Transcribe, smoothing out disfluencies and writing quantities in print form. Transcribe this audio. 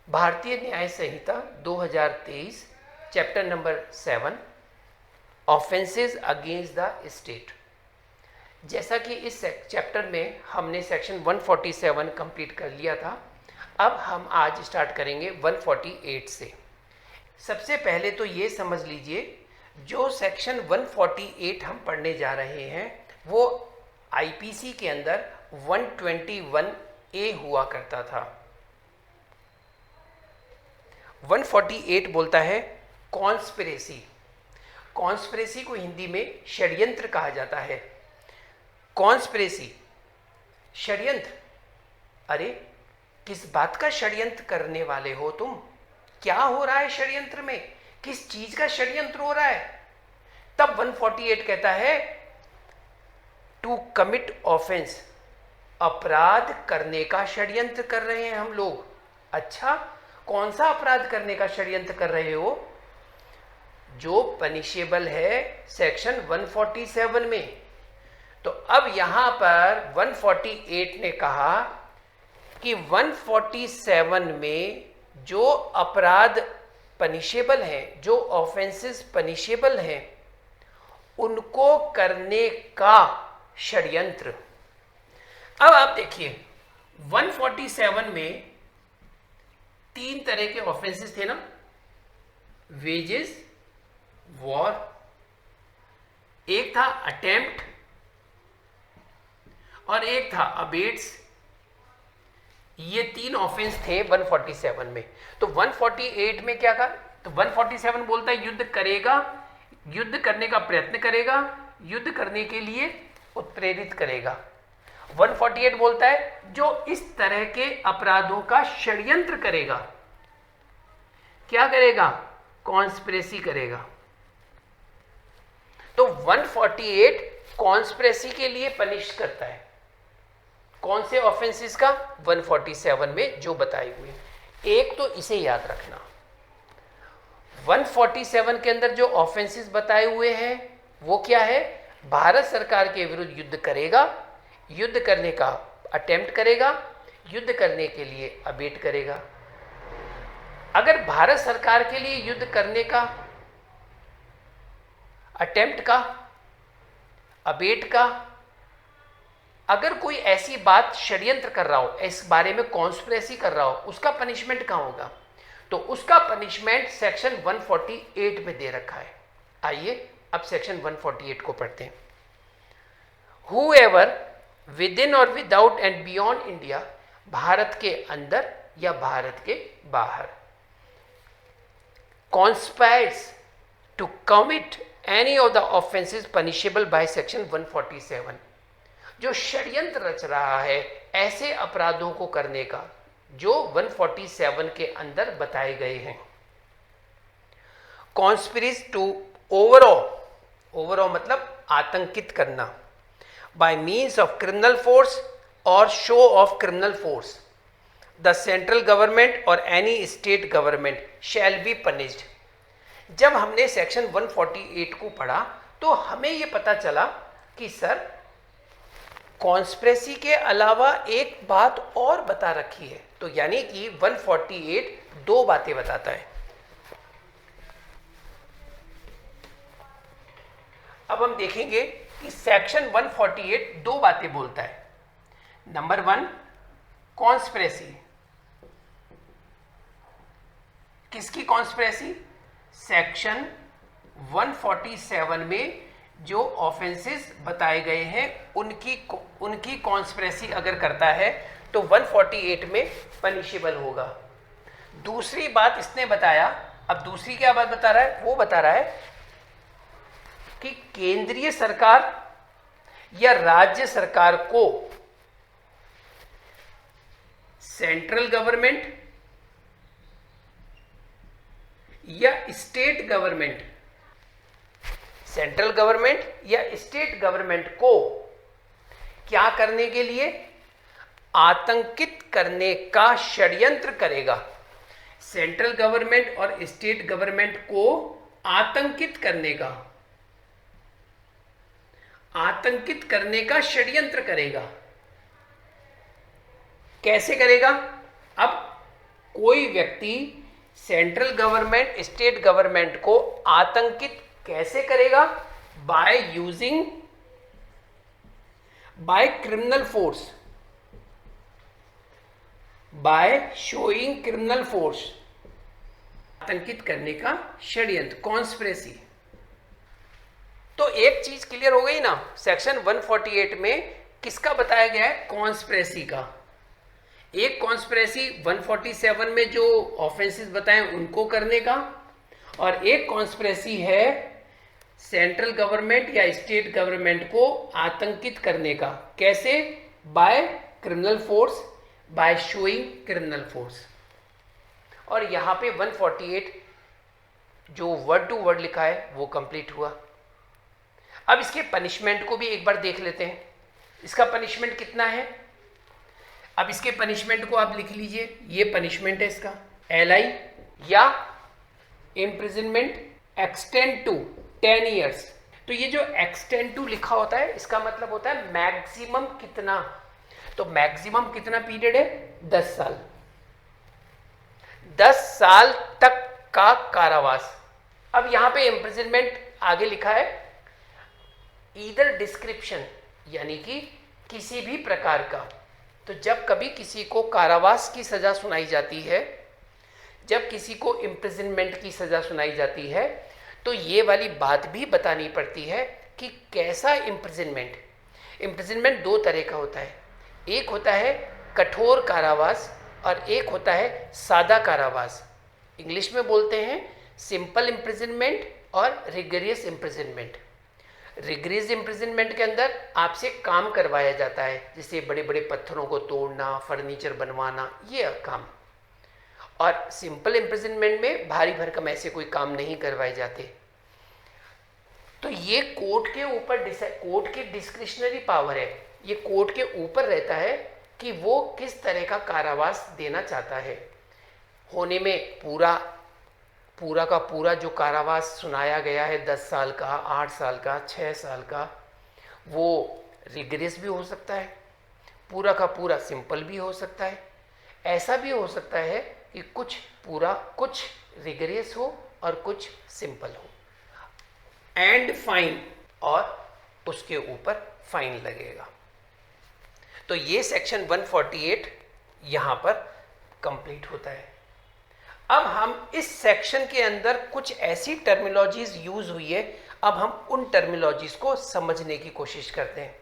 भारतीय न्याय संहिता 2023 chapter number 7 offences against the state. जैसा कि इस चैप्टर में हमने सेक्शन 147 कंप्लीट कर लिया था, अब हम आज स्टार्ट करेंगे 148 से। सबसे पहले तो ये समझ लीजिए, जो सेक्शन 148 हम पढ़ने जा रहे हैं वो आईपीसी के अंदर 121A हुआ करता था। 148 बोलता है कॉन्स्पिरेसी। कॉन्स्पिरेसी को हिंदी में षड्यंत्र कहा जाता है। कॉन्स्पिरेसी, षड्यंत्र। अरे किस बात का षड्यंत्र करने वाले हो तुम? क्या हो रहा है षड्यंत्र में? किस चीज का षड्यंत्र हो रहा है? तब 148 कहता है टू कमिट ऑफेंस, अपराध करने का षड्यंत्र कर रहे हैं हम लोग। अच्छा, कौन सा अपराध करने का षड्यंत्र कर रहे हो? जो पनिशेबल है सेक्शन 147 में। तो अब यहां पर 148 ने कहा कि 147 में जो अपराध पनिशेबल हैं, जो ऑफेंसेस पनिशेबल हैं, उनको करने का षड्यंत्र। अब आप देखिए 147 में 3 तरह के ऑफेंसेस थे ना, वेजेस, वॉर, एक था अटेम्प्ट और एक था अबेट्स। ये 3 ऑफेंस थे 147 में। तो 148 में क्या कहा? तो 147 बोलता है युद्ध करेगा, युद्ध करने का प्रयत्न करेगा, युद्ध करने के लिए उत्प्रेरित करेगा। 148 बोलता है जो इस तरह के अपराधों का षड्यंत्र करेगा। क्या करेगा? कॉन्स्पिरेसी करेगा। तो 148 कॉन्स्पिरेसी के लिए पनिश करता है। कौन से ऑफेंसेस का? 147 में जो बताए हुए। एक तो इसे याद रखना, 147 के अंदर जो ऑफेंसेस बताए हुए हैं वो क्या है? भारत सरकार के विरुद्ध युद्ध करेगा, युद्ध करने का अटेम्प्ट करेगा, युद्ध करने के लिए अबेट करेगा। अगर भारत सरकार के लिए युद्ध करने का, अटेम्प्ट का, अबेट का, अगर कोई ऐसी बात षड्यंत्र कर रहा हो, इस बारे में कॉन्स्पिरेसी कर रहा हो, उसका पनिशमेंट कहाँ होगा? तो उसका पनिशमेंट सेक्शन 148 में दे रखा है। आइए अब सेक्शन 148 को पढ़ते हैं। Whoever विद इन और without and beyond India, Bharat के अंदर या भारत के बाहर, conspires to commit any of the offenses punishable by section 147, जो षड्यंत्र रच रहा है ऐसे अपराधों को करने का जो 147 के अंदर बताए गए हैं। कॉन्स्पिरेसी टू ओवरऑ मतलब आतंकित करना, by means of criminal force or show of criminal force, the central government or any state government shall be punished। जब हमने सेक्शन 148 को पढ़ा तो हमें यह पता चला कि सर कॉन्स्पिरेसी के अलावा एक बात और बता रखी है। तो यानी कि 148 2 बातें बताता है। अब हम देखेंगे कि सेक्शन 148 2 बातें बोलता है। Number 1, conspiracy. किसकी कॉन्स्पिरेसी? सेक्शन 147 में जो ऑफेंसेस बताए गए हैं उनकी कॉन्स्पिरेसी अगर करता है तो 148 में पनिशेबल होगा। दूसरी बात इसने बताया, अब दूसरी क्या बात बता रहा है? वो बता रहा है कि केंद्रीय सरकार या राज्य सरकार को सेंट्रल गवर्नमेंट या स्टेट गवर्नमेंट, सेंट्रल गवर्नमेंट या स्टेट गवर्नमेंट को क्या करने के लिए? आतंकित करने का षड्यंत्र करेगा। सेंट्रल गवर्नमेंट और स्टेट गवर्नमेंट को आतंकित करने का, आतंकित करने का षड्यंत्र करेगा। कैसे करेगा? अब कोई व्यक्ति सेंट्रल गवर्नमेंट, स्टेट गवर्नमेंट को आतंकित कैसे करेगा? By using, by criminal force, by showing criminal force, आतंकित करने का षड्यंत्र, कॉन्स्पिरेसी। तो एक चीज क्लियर हो गई ना, सेक्शन 148 में किसका बताया गया है? कॉन्स्पिरेसी का। एक कॉन्स्पिरेसी 147 में जो ऑफेंसेस बताए उनको करने का, और एक कॉन्स्पिरेसी है सेंट्रल गवर्नमेंट या स्टेट गवर्नमेंट को आतंकित करने का। कैसे? By criminal force, by showing criminal force. और यहां पे 148 जो वर्ड टू वर्ड लिखा है वो कंप्लीट हुआ। अब इसके पनिशमेंट को भी एक बार देख लेते हैं। इसका पनिशमेंट कितना है? अब इसके पनिशमेंट को आप लिख लीजिए, ये पनिशमेंट है इसका, LI या इम्प्रिजनमेंट एक्सटेंड टू 10 ईयर्स। तो ये जो एक्सटेंड टू लिखा होता है इसका मतलब होता है मैक्सिमम कितना। तो मैक्सिमम कितना पीरियड है? 10 साल। 10 साल तक का कारावास। अब यहां पे इम्प्रिजनमेंट आगे लिखा है ईदर डिस्क्रिप्शन, यानी कि किसी भी प्रकार का। तो जब कभी किसी को कारावास की सजा सुनाई जाती है, जब किसी को इम्प्रिजनमेंट की सजा सुनाई जाती है, तो ये वाली बात भी बतानी पड़ती है कि कैसा इम्प्रिजनमेंट। इम्प्रिजनमेंट दो तरह का होता है, एक होता है कठोर कारावास और एक होता है सादा कारावास। इंग्लिश में बोलते हैं सिंपल इम्प्रिजनमेंट और रिगरियस इम्प्रिजनमेंट। रिगरियस इम्प्रिजनमेंट के अंदर आपसे काम करवाया जाता है, जैसे बड़े बड़े पत्थरों को तोड़ना, फर्नीचर बनवाना, ये काम। और सिंपल इम्प्रिजनमेंट में भारी भरकम ऐसे कोई काम नहीं करवाए जाते। तो ये कोर्ट के ऊपर, कोर्ट की डिस्क्रिशनरी पावर है, ये कोर्ट के ऊपर रहता है कि वो किस तरह का कारावास देना चाहता है। होने में पूरा का पूरा जो कारावास सुनाया गया है 10 साल का, 8 साल का, 6 साल का, वो रिगरियस भी हो सकता है, पूरा का पूरा सिंपल भी हो सकता है। ऐसा भी हो सकता है कि कुछ रिगरियस हो और कुछ सिंपल हो। एंड फाइन, और उसके ऊपर फाइन लगेगा। तो ये सेक्शन 148 यहां पर कंप्लीट होता है। अब हम इस सेक्शन के अंदर कुछ ऐसी टर्मिनोलॉजीज यूज हुई है, अब हम उन टर्मिनोलॉजीज को समझने की कोशिश करते हैं।